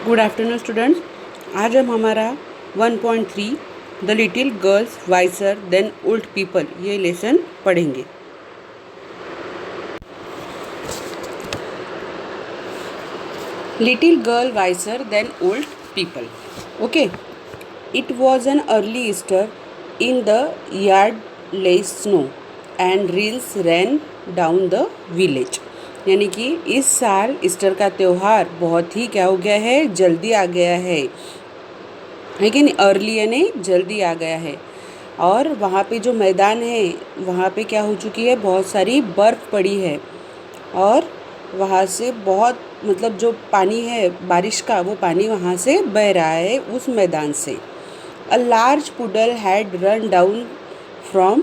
Good afternoon students. आज हम हमारा 1.3 the little girls wiser than old people ये लेसन पढ़ेंगे। Little girl wiser than old people. Okay, it was an early Easter in the yard lay snow and rills ran down the village. यानी कि इस साल Easter का त्यौहार बहुत ही क्या हो गया है, जल्दी आ गया है कि नहीं। अर्ली यानी जल्दी आ गया है। और वहाँ पे जो मैदान है वहाँ पे क्या हो चुकी है, बहुत सारी बर्फ़ पड़ी है और वहाँ से बहुत मतलब जो पानी है बारिश का, वो पानी वहाँ से बह रहा है उस मैदान से। A large puddle had run down from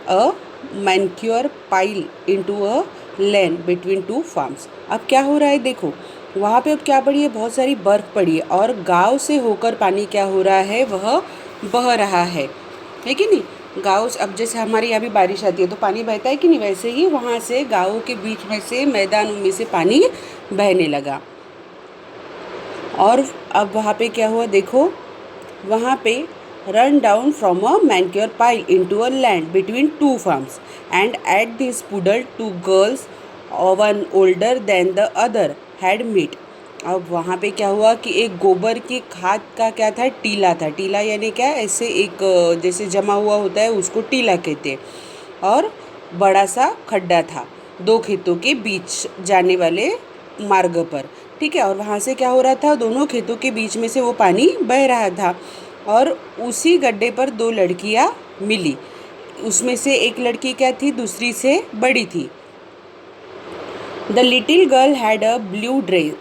a manure pile into a lane between two farms. अब क्या हो रहा है, देखो वहाँ पे अब क्या पड़ी है, बहुत सारी बर्फ़ पड़ी है और गांव से होकर पानी क्या हो रहा है, वह बह रहा है कि नहीं। गांव अब जैसे हमारे यहाँ भी बारिश आती है तो पानी बहता है कि नहीं, वैसे ही वहाँ से गाँव के बीच में से मैदानों में से पानी बहने लगा। और अब वहाँ पे क्या हुआ, देखो वहाँ पे run down from a manure pile into a land between two farms, and at this puddle two girls, one older than the other, had met. अब वहाँ पे क्या हुआ कि एक गोबर की खाद का क्या था, टीला था। टीला यानी क्या, ऐसे एक जैसे जमा हुआ होता है उसको टीला कहते हैं। और बड़ा सा खड्डा था दो खेतों के बीच जाने वाले मार्ग पर, ठीक है। और वहाँ से क्या हो रहा था, दोनों खेतों के बीच में से वो पानी बह रहा था और उसी गड्ढे पर दो लड़कियां मिली। उसमें से एक लड़की क्या थी, दूसरी से बड़ी थी। The little girl had a blue dress,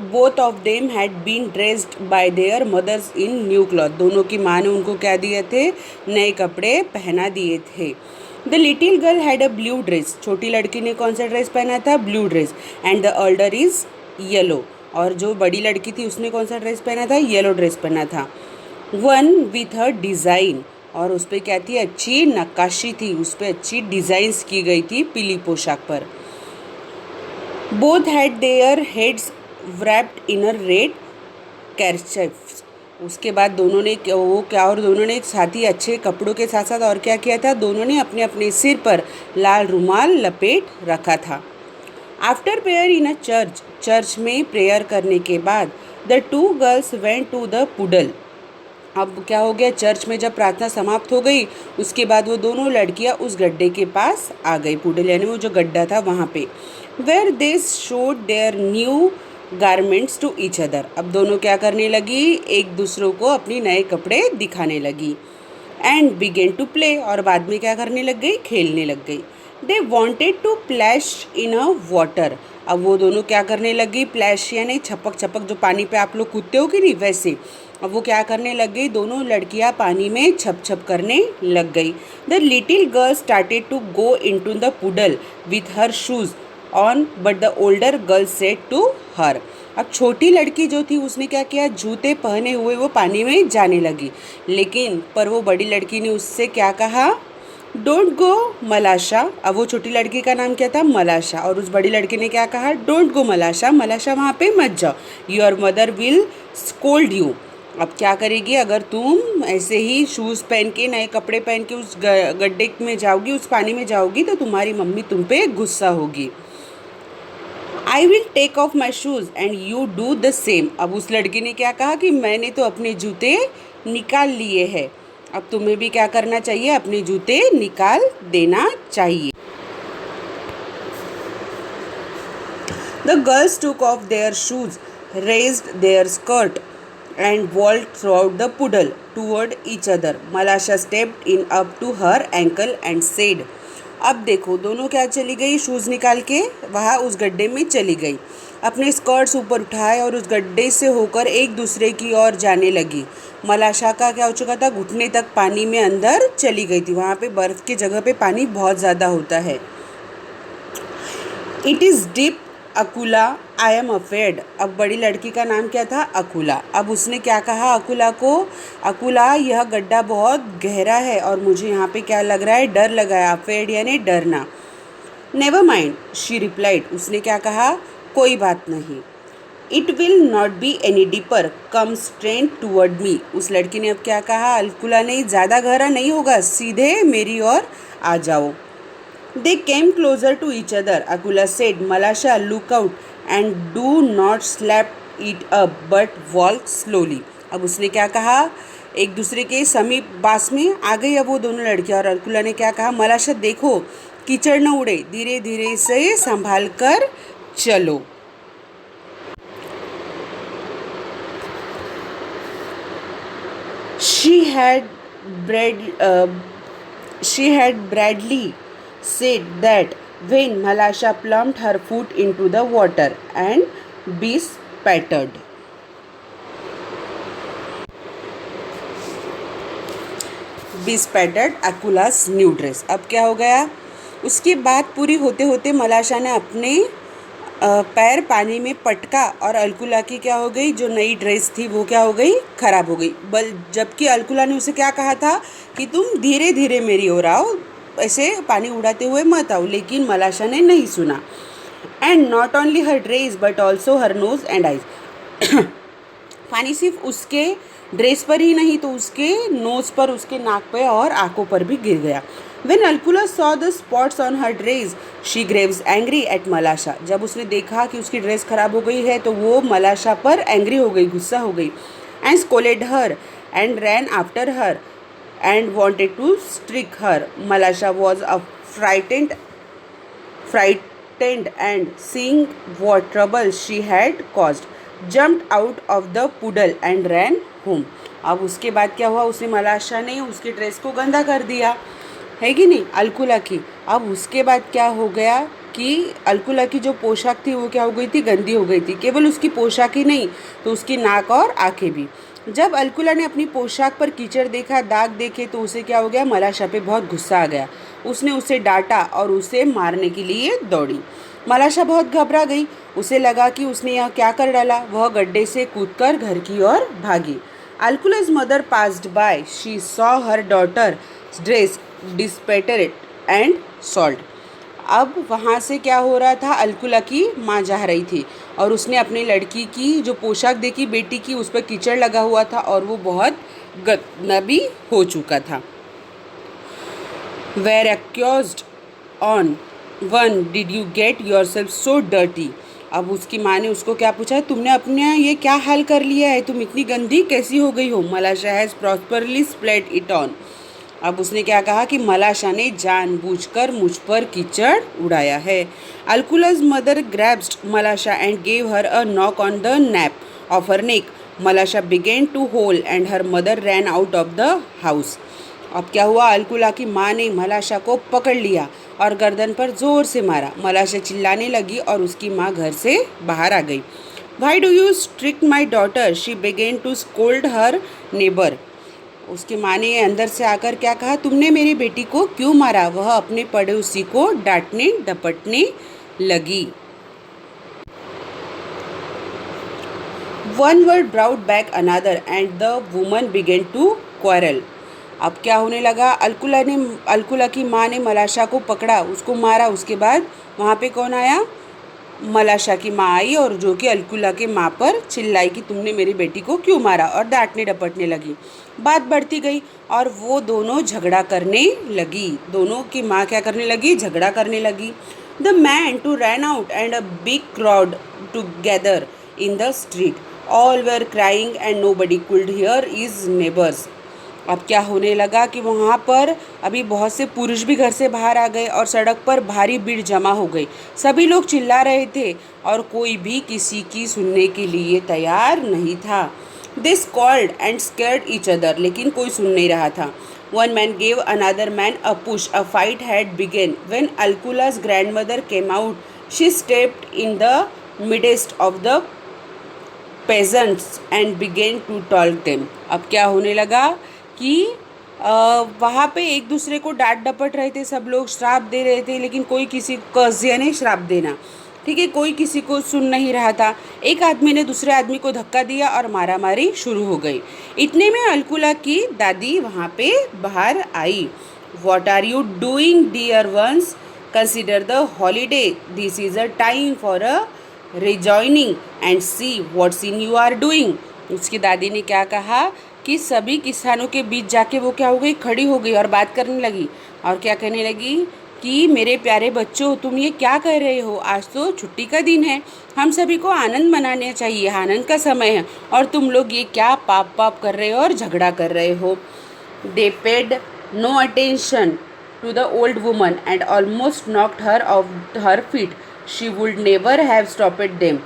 both of them had been dressed by their mothers in new cloth. दोनों की माँ ने उनको क्या दिए थे, नए कपड़े पहना दिए थे। The little girl had a blue dress, छोटी लड़की ने कौन सा ड्रेस पहना था, blue dress. And the alder is yellow, और जो बड़ी लड़की थी उसने कौन सा ड्रेस पहना था, येलो ड्रेस पहना था। वन विथ हर डिज़ाइन, और उस पर क्या थी, अच्छी नक्काशी थी, उस पर अच्छी डिज़ाइंस की गई थी पीली पोशाक पर। Both had their heads wrapped in a red kerchiefs। उसके बाद दोनों ने वो क्या, और दोनों ने साथ ही अच्छे कपड़ों के साथ साथ और क्या किया था, दोनों ने अपने अपने सिर पर लाल रुमाल लपेट रखा था। After prayer in a church, church में प्रेयर करने के बाद the two girls went to the puddle. अब क्या हो गया, चर्च में जब प्रार्थना समाप्त हो गई उसके बाद वो दोनों लड़कियां उस गड्ढे के पास आ गई, पुडल यानी वो जो गड्ढा था वहाँ पे। Where they showed their new garments to each other. अब दोनों क्या करने लगी, एक दूसरों को अपनी नए कपड़े दिखाने लगी। एंड बिगेन टू प्ले, और बाद में क्या करने लग गई, खेलने लग गई। They wanted to splash in a water. अब वो दोनों क्या करने लगी, प्लैश यानी छपक छपक, जो पानी पे आप लोग कूदते हो कि नहीं, वैसे अब वो क्या करने लग गई, दोनों लड़कियां पानी में छप छप करने लग गई। The little girl started to go in to the puddle with her shoes on, but the older girl said to her. अब छोटी लड़की जो थी उसने क्या किया, जूते पहने हुए वो पानी में जाने लगी, लेकिन पर वो बड़ी लड़की ने उससे क्या कहा, डोंट गो मलाशा। अब वो छोटी लड़की का नाम क्या था, मलाशा, और उस बड़ी लड़की ने क्या कहा, डोंट गो मलाशा, मलाशा वहाँ पे मत जाओ, your mother will scold you. अब क्या करेगी, अगर तुम ऐसे ही शूज़ पहन के, नए कपड़े पहन के उस गड्ढे में जाओगी, उस पानी में जाओगी, तो तुम्हारी मम्मी तुम पे गुस्सा होगी। I will take off my shoes and you do the same. अब उस लड़की ने क्या कहा कि मैंने तो अपने जूते निकाल लिए हैं, अब तुम्हें भी क्या करना चाहिए, अपने जूते निकाल देना चाहिए। The girls took off their shoes, raised their skirt and walked throughout the puddle toward each other. Malasha stepped in up to her ankle and said, अब देखो दोनों क्या चली गई, शूज़ निकाल के वहाँ उस गड्ढे में चली गई, अपने स्कर्ट्स ऊपर उठाए और उस गड्ढे से होकर एक दूसरे की ओर जाने लगी। मलाशा का क्या हो चुका था, घुटने तक पानी में अंदर चली गई थी, वहाँ पे बर्फ़ की जगह पे पानी बहुत ज़्यादा होता है। It is deep Akula, I am afraid. अब बड़ी लड़की का नाम क्या था, अकुला। अब उसने क्या कहा अकुला को, अकुला यह गड्ढा बहुत गहरा है और मुझे यहाँ पे क्या लग रहा है, डर लगा है। अफेड यानी डरना। नेवर माइंड शी रिप्लाइड, उसने क्या कहा, कोई बात नहीं। It will not be any deeper, come straight toward me. उस लड़की ने अब क्या कहा, अलकुला ने, ज़्यादा गहरा नहीं होगा, सीधे मेरी ओर आ जाओ। They came closer to each other. Akulya said, Malasha look out and do not slap it up but walk slowly. अब उसने क्या कहा, एक दूसरे के समीप पास में आ गई अब वो दोनों लड़कियां, और अलकुला ने क्या कहा, मलाशा देखो कीचड़ न उड़े, धीरे धीरे से संभाल कर चलो। She had she had Bradley said that when Malasha plumped her foot into the water and bespattered. Bespattered Akula's new dress. अब क्या हो गया, उसकी बात पूरी होते होते मलाशा ने अपने पैर पानी में पटका और अलकुला की क्या हो गई, जो नई ड्रेस थी वो क्या हो गई, ख़राब हो गई। जबकि अलकुला ने उसे क्या कहा था कि तुम धीरे धीरे मेरी ओर आओ, ऐसे पानी उड़ाते हुए मत आओ, लेकिन मलाशा ने नहीं सुना। And not only her dress but also her nose and eyes. पानी सिर्फ उसके ड्रेस पर ही नहीं तो उसके नोज़ पर, उसके नाक पे और आंखों पर भी गिर गया। When Alkula saw the spots on her dress, she grew angry at Malasha. जब उसने देखा कि उसकी ड्रेस खराब हो गई है तो वो मलाशा पर एंग्री हो गई, गुस्सा हो गई। And scolded her and ran after her and wanted to strike her. Malasha was frightened and seeing what trouble she had caused, jumped out of the puddle and ran home. अब उसके बाद क्या हुआ, उसने मलाशा ने उसकी ड्रेस को गंदा कर दिया, है कि नहीं, अलकुला की। अब उसके बाद क्या हो गया कि अलकुला की जो पोशाक थी वो क्या हो गई थी, गंदी हो गई थी। केवल उसकी पोशाक ही नहीं तो उसकी नाक और आंखें भी। जब अलकुला ने अपनी पोशाक पर कीचड़ देखा, दाग देखे, तो उसे क्या हो गया, मलाशा पे बहुत गुस्सा आ गया। उसने उसे डांटा और उसे मारने के लिए दौड़ी। मलाशा बहुत घबरा गई, उसे लगा कि उसने यह क्या कर डाला। वह गड्ढे से कूदकर घर की ओर भागी। अलकुला's mother passed by. She saw her daughter's dress dispattered and soiled. अब वहाँ से क्या हो रहा था, अलकुला की माँ जा रही थी और उसने अपनी लड़की की जो पोशाक देखी, बेटी की, उस पर कीचड़ लगा हुआ था और वो बहुत गंदा भी हो चुका था। Were accused on one, did you get yourself so dirty? अब उसकी माँ ने उसको क्या पूछा, तुमने अपने ये क्या हाल कर लिया है, तुम इतनी गंदी कैसी हो गई हो। Malasha has prosperously splat it on. अब उसने क्या कहा कि मलाशा ने जानबूझकर मुझ पर कीचड़ उड़ाया है। Akulya's mother grasped Malasha and gave her a knock on the nape of her neck. मलाशा began to howl and her mother ran out of the house. अब क्या हुआ, अलकुला की माँ ने मलाशा को पकड़ लिया और गर्दन पर जोर से मारा। मलाशा चिल्लाने लगी और उसकी माँ घर से बाहर आ गई। Why do you strike my daughter? She began to scold her neighbor. उसकी माँ ने अंदर से आकर क्या कहा, तुमने मेरी बेटी को क्यों मारा। वह अपने पड़ोसी को डांटने डपटने लगी। One word brought back another and the woman began to quarrel. अब क्या होने लगा, अलकुला की माँ ने मलाशा को पकड़ा, उसको मारा। उसके बाद वहाँ पे कौन आया, मलाशा की माँ आई और जो कि अलकुला के माँ पर चिल्लाई कि तुमने मेरी बेटी को क्यों मारा, और डांटने डपटने लगी। बात बढ़ती गई और वो दोनों झगड़ा करने लगी। दोनों की माँ क्या करने लगी, झगड़ा करने लगी। The man too ran out and a big crowd together in the street, all were crying and nobody could hear his neighbours. अब क्या होने लगा कि वहाँ पर अभी बहुत से पुरुष भी घर से बाहर आ गए और सड़क पर भारी भीड़ जमा हो गई। सभी लोग चिल्ला रहे थे और कोई भी किसी की सुनने के लिए तैयार नहीं था। They scold and scared each other, लेकिन कोई सुन नहीं रहा था। One man gave another man a push, a fight had begun. When Akulya's grandmother came out, she stepped in the midst of the peasants and began to talk them. अब क्या होने लगा कि वहाँ पे एक दूसरे को डांट डपट रहे थे, सब लोग श्राप दे रहे थे, लेकिन कोई किसी को, यानी श्राप देना, ठीक है, कोई किसी को सुन नहीं रहा था। एक आदमी ने दूसरे आदमी को धक्का दिया और मारामारी शुरू हो गई। इतने में अलकुला की दादी वहाँ पे बाहर आई। What are you doing, dear ones? Consider the holiday. This is a time for a rejoining and see what scene you are doing. उसकी दादी ने क्या कहा कि सभी किसानों के बीच जाके वो क्या हो गई, खड़ी हो गई और बात करने लगी और क्या कहने लगी कि मेरे प्यारे बच्चों, तुम ये क्या कर रहे हो, आज तो छुट्टी का दिन है, हम सभी को आनंद मनाना चाहिए, आनंद का समय है, और तुम लोग ये क्या पाप पाप कर रहे हो और झगड़ा कर रहे हो. They paid no attention to the old woman and almost knocked her off her feet. She would never have stopped them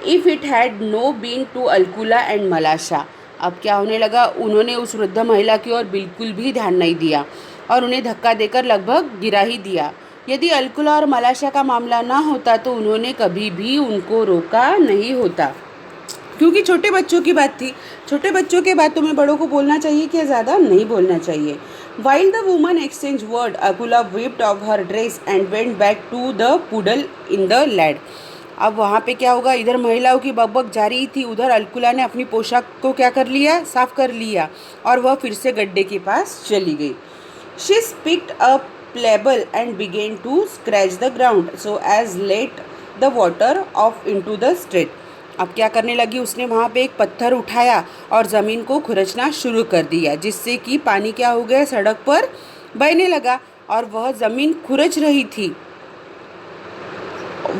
if it had no been to Alkula and Malasha. अब क्या होने लगा, उन्होंने उस वृद्ध महिला की ओर बिल्कुल भी ध्यान नहीं दिया और उन्हें धक्का देकर लगभग गिरा ही दिया. यदि अल्कुला और मलाशा का मामला ना होता तो उन्होंने कभी भी उनको रोका नहीं होता, क्योंकि छोटे बच्चों की बात थी. छोटे बच्चों के बाद तुम्हें बड़ों को बोलना चाहिए कि ज़्यादा नहीं बोलना चाहिए. While the woman exchanged word, Akula whipped off her dress and went back to the puddle in the lad. अब वहाँ पे क्या होगा, इधर महिलाओं की बकबक जारी थी, उधर अल्कुला ने अपनी पोशाक को क्या कर लिया, साफ कर लिया और वह फिर से गड्ढे के पास चली गई. She picked up pebble and began to scratch the ground so as let the water off into the street. अब क्या करने लगी, उसने वहाँ पे एक पत्थर उठाया और ज़मीन को खुरचना शुरू कर दिया, जिससे कि पानी क्या हो गया, सड़क पर बहने लगा और वह ज़मीन खुरच रही थी.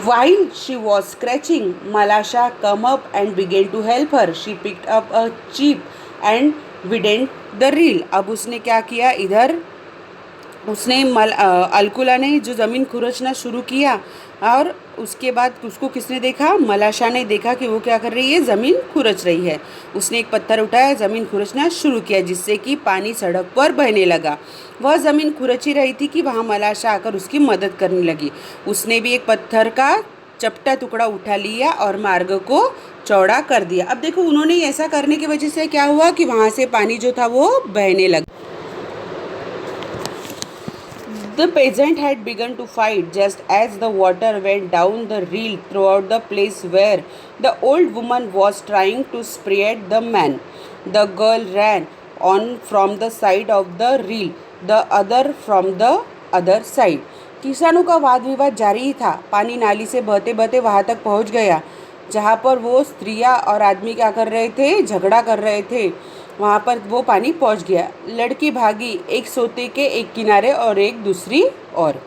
While she was scratching, Malasha came up and began to help her. She picked up a chip and widened the reel. अब उसने क्या किया, इधर उसने अल्कुला ने जो ज़मीन खुरचना शुरू किया और उसके बाद उसको किसने देखा, मलाशा ने देखा कि वो क्या कर रही है, ज़मीन खुरच रही है. उसने एक पत्थर उठाया, ज़मीन खुरचना शुरू किया, जिससे कि पानी सड़क पर बहने लगा. वह ज़मीन खुरच ही रही थी कि वहाँ मलाशा आकर उसकी मदद करने लगी. उसने भी एक पत्थर का चपटा टुकड़ा उठा लिया और मार्ग को चौड़ा कर दिया. अब देखो, उन्होंने ऐसा करने की वजह से क्या हुआ कि वहाँ से पानी जो था वो बहने लगा. The peasant had begun to fight just as the water went down the reel throughout the place where the old woman was trying to spread the man. The girl ran on from the side of the reel, the other from the other side. किसानों का वाद विवाद जारी ही था. पानी नाली से बहते बहते वहाँ तक पहुँच गया जहाँ पर वो स्त्रियाँ और आदमी क्या कर रहे थे, झगड़ा कर रहे थे. वहाँ पर वो पानी पहुँच गया. लड़की भागी एक सोते के एक किनारे और एक दूसरी ओर.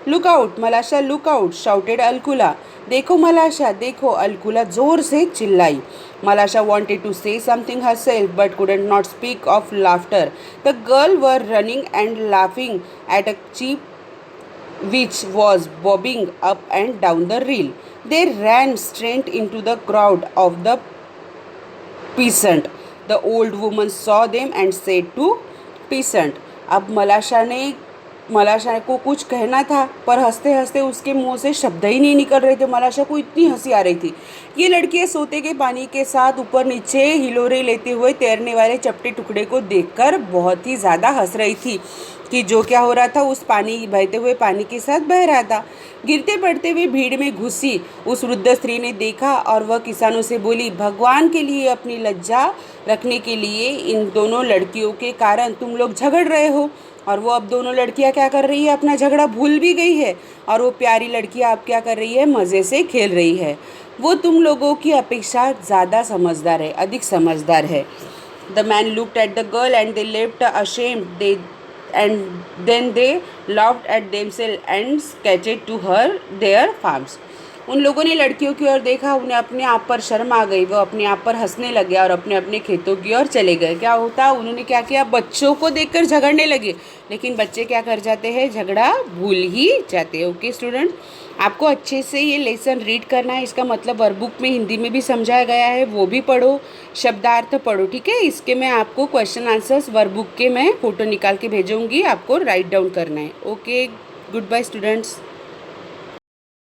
Look out Malasha, look out, shouted Akulya. देखो मलाशा, देखो, अल्कुला जोर से चिल्लाई. मलाशा wanted to say something herself but could not speak of laughter. The girl were running and laughing at a chip which was bobbing up and down the reel. They ran straight into the crowd of the peasant. The old woman saw them and said to peasant. अब मलाशा को कुछ कहना था, पर हंसते हंसते उसके मुंह से शब्द ही नहीं निकल रहे थे. मलाशा को इतनी हंसी आ रही थी. ये लड़की सोते के पानी के साथ ऊपर नीचे हिलोरे लेते हुए तैरने वाले चपटे टुकड़े को देखकर बहुत ही ज़्यादा हंस रही थी कि जो क्या हो रहा था, उस पानी बहते हुए पानी के साथ बह रहा था. गिरते पड़ते हुए भीड़ में घुसी उस वृद्ध स्त्री ने देखा और वह किसानों से बोली, भगवान के लिए अपनी लज्जा रखने के लिए इन दोनों लड़कियों के कारण तुम लोग झगड़ रहे हो. और वो अब दोनों लड़कियां क्या कर रही है, अपना झगड़ा भूल भी गई है और वो प्यारी लड़कियां अब क्या कर रही है, मज़े से खेल रही है. वो तुम लोगों की अपेक्षा ज़्यादा समझदार है, अधिक समझदार है. The man looked at the girl and they left ashamed and then they laughed at themselves and sketched to her their farms. उन लोगों ने लड़कियों की ओर देखा, उन्हें अपने आप पर शर्म आ गई, वो अपने आप पर हंसने लगे और अपने अपने खेतों की ओर चले गए. क्या होता, उन्होंने क्या किया, बच्चों को देखकर झगड़ने लगे, लेकिन बच्चे क्या कर जाते हैं, झगड़ा भूल ही जाते हैं. ओके स्टूडेंट, आपको अच्छे से ये लेसन रीड करना है. इसका मतलब वर्कबुक में हिंदी में भी समझाया गया है, वो भी पढ़ो, शब्दार्थ पढ़ो. ठीक है, इसके मैं आपको क्वेश्चन आंसर्स वर्कबुक के मैं फ़ोटो निकाल के भेजूँगी, आपको राइट डाउन करना है. Okay, goodbye students.